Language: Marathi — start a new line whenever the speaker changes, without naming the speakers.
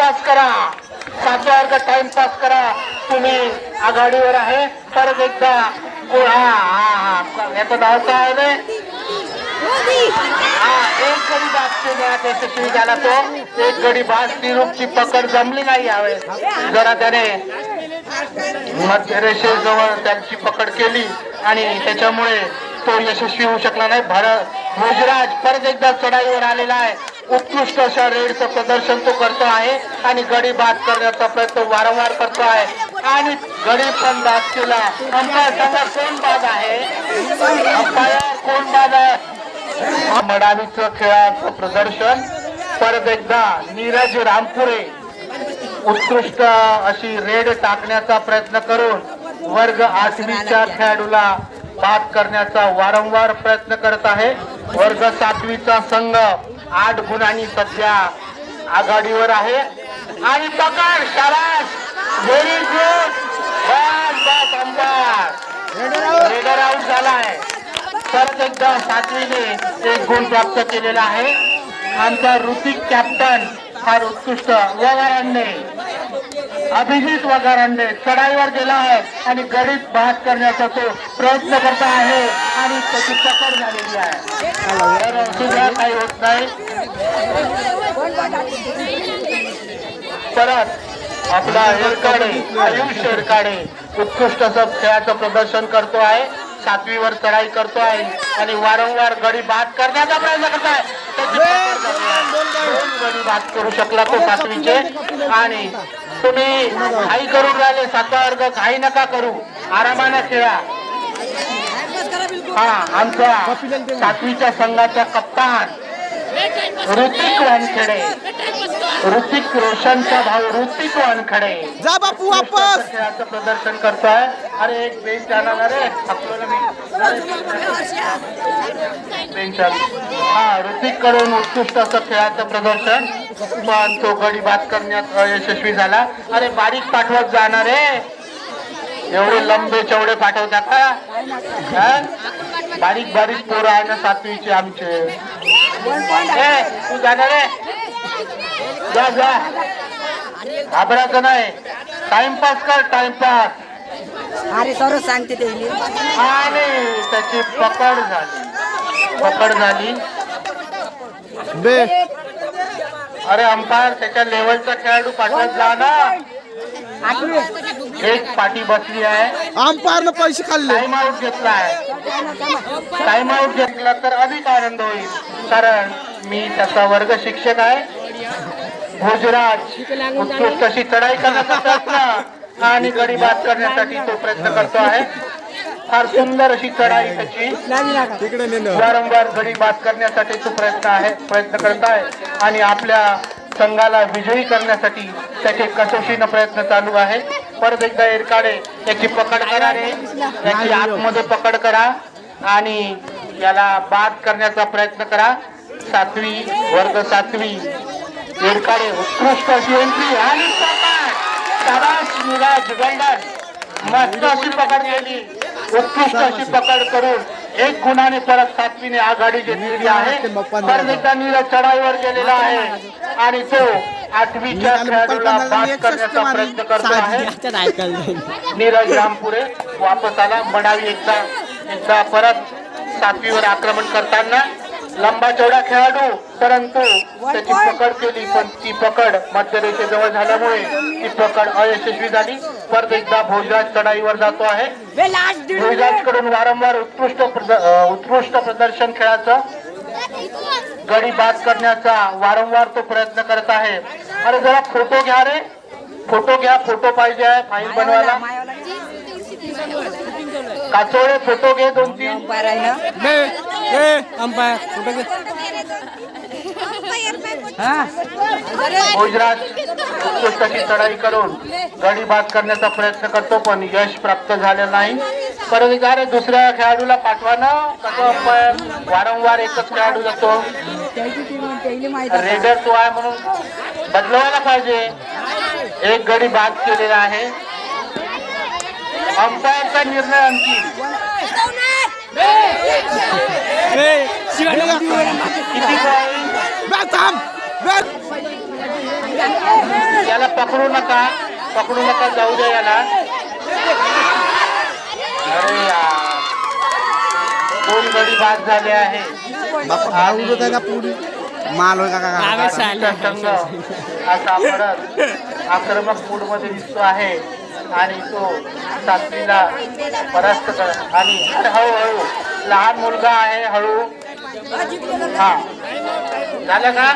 टाइमपास करा, सातवा वर्ग टाइमपास करा. तुम्ही आघाडीवर आहे. परत एकदा याचं नाव काय आहे रे? एक गडी बाद केल्यात यशस्वी झाला तो. एक गडी बाद. निरूपची पकड जमली नाही यावेळेस. जरा त्याने मध्यरेषेजवळ त्यांची पकड केली आणि त्याच्यामुळे तो यशस्वी होऊ शकला नाही. भोजराज परत एकदा चढाईवर आलेला आहे. उत्कृष्ट अशा रेडचं प्रदर्शन तो करतो आहे आणि गडी बाद करण्याचा प्रयत्न वारंवार करतो आहे आणि गडी पण बाद केला. अंपायर सांगा कोण बाद आहे? अंपायर कोण बाद आहे? मडावीचं खेळाचं प्रदर्शन परत एकदा नीरज रामपुरे उत्कृष्ट अशी रेड टाकण्याचा प्रयत्न करून वर्ग 8वीच्या खेळाडूला बाद करण्याचा वारंवार प्रयत्न करत आहे. वर्ग 7वीचा संघ 8 गुणांनी सध्या आघाडीवर आहे आणि पकड शाबास, व्हेरी गुड. रेडर आउट झाला आहे. परत एकदा 7वीने 1 गुण प्राप्त केलेला आहे. आमचा ऋतिक कॅप्टन फार उत्कृष्ट वगारांडे, अभिजित वगारांडे चढाईवर गेला आहे आणि गडीत बाद करण्याचा तो प्रयत्न करत आहे आणि त्याची पकड झालेली आहे. सुद्धा काही होत नाही. परत आपला एरकाडे, आयुष एरकाडे उत्कृष्ट असं खेळाचं प्रदर्शन करतो आहे. 7वीवर चढाई करतो आहे आणि वारंवार गडी बाद करण्याचा प्रयत्न करत आहे. गडी बाद करू शकला तो 7वीचे. आणि तुम्ही घाई करून राहिले. 7वा वर्ग घाई नका करू, आरामाने खेळा. आमच्या 7वीच्या संघाचा कप्तान ऋतिक वानखेडे, ऋतिक रोशनचा भाऊ ऋतिक वानखेडे
जा बापू वापस
खेळाचं प्रदर्शन करतोय. अरे एक बेंच जाणार रे, बेंच. ऋतिक कडून उत्कृष्ट असं खेळाचं प्रदर्शन पण तो गडी बाद करण्यात यशस्वी झाला. अरे बारीक पाठवत जाणार रे, एवढे लंबे चौडे पाठवता का? बारीक बारीक पोरं आहे ना 7वीचे आमचे. तू जाणार रे, जा जा, घाबरायचं नाही. टाइमपास कर, टाइमपास.
अरे सरच सांगते ते.
आणि त्याची पकड झाली.
बे
अरे अंपायर त्याच्या लेवलचा खेळाडू पाठवत जा ना. एक पाठी बसली आहे.
अंपायरनं पैसे खाल्ले.
टाइम आउट घेतला आहे. टाइम आउट घेतला तर अधिक आनंद होईल, कारण मी त्याचा वर्ग शिक्षक आहे. भोजराज उत्कृष्ट अशी चढाई करण्याचा प्रयत्न आणि गडी बाद करण्यासाठी तो प्रयत्न करतो आहे. फार सुंदर अशी चढाई त्याची. वारंवार गडी बाद करण्यासाठी तो प्रयत्न करत आहे आणि आपल्या संघाला विजयी करण्यासाठी त्याचे कसोशीनं प्रयत्न चालू आहे. परत एकदा एरकाडे याची पकड करा रे, याची आतमध्ये पकड करा आणि याला बाद करण्याचा प्रयत्न करा. 7वी वर्ग 7वी एरकाडे उत्कृष्ट अशी एंट्री आणि शाबास नीरज गोल्डन, मस्त अशी पकड केली. उत्कृष्ट अशी पकड करून 1 गुणाने परत 7वीने आघाडी घेतलेली आहे. परत एकदा नीरज चढाईवर गेलेला आहे आणि तो 8वीच्या खेळाडूला बाद करण्याचा प्रयत्न करतो आहे. नीरज रामपुरे वापस आला. मडावी एकदा परत 7वीवर आक्रमण करताना लंबा चौडा खेळाडू, परंतु त्याची पकड केली पण ती पकड मध्यरेषेजवळ झाल्यामुळे ती पकड अयशस्वी झाली. परत एकदा भोजराज चढाईवर जातो आहे. भोजराज कडून वारंवार उत्कृष्ट प्रदर्शन खेळाचं गडी बाद करण्याचा वारंवार तो प्रयत्न करत आहे. अरे जरा फोटो घ्या रे, फोटो घ्या, फोटो पाहिजे आहे फाईल बनवायला. काचोळे फोटो घे 2-3. भोजराज उत्कृष्ट चढाई करून गडी बाद करण्याचा प्रयत्न करतो पण यश प्राप्त झालं नाही. परत एकदा रे दुसऱ्या खेळाडूला पाठवा ना. कसं वारंवार एकच खेळाडू जातो. रेडर तो आहे म्हणून बदलवायला पाहिजे. एक गडी बाद केलेला आहे. अंपायरचा निर्णय अंतिम. किती याला पकडू नका जाऊ द्या याला. अरे यार, 2 गडी बाद झाले आहे.
माल होय का
संघ असा परत आक्रमक मूड मध्ये दिसतो आहे आणि तो सातवीला परास्त कर आणि हळूहळू लहान मुलगा आहे. हळू हा झालं का?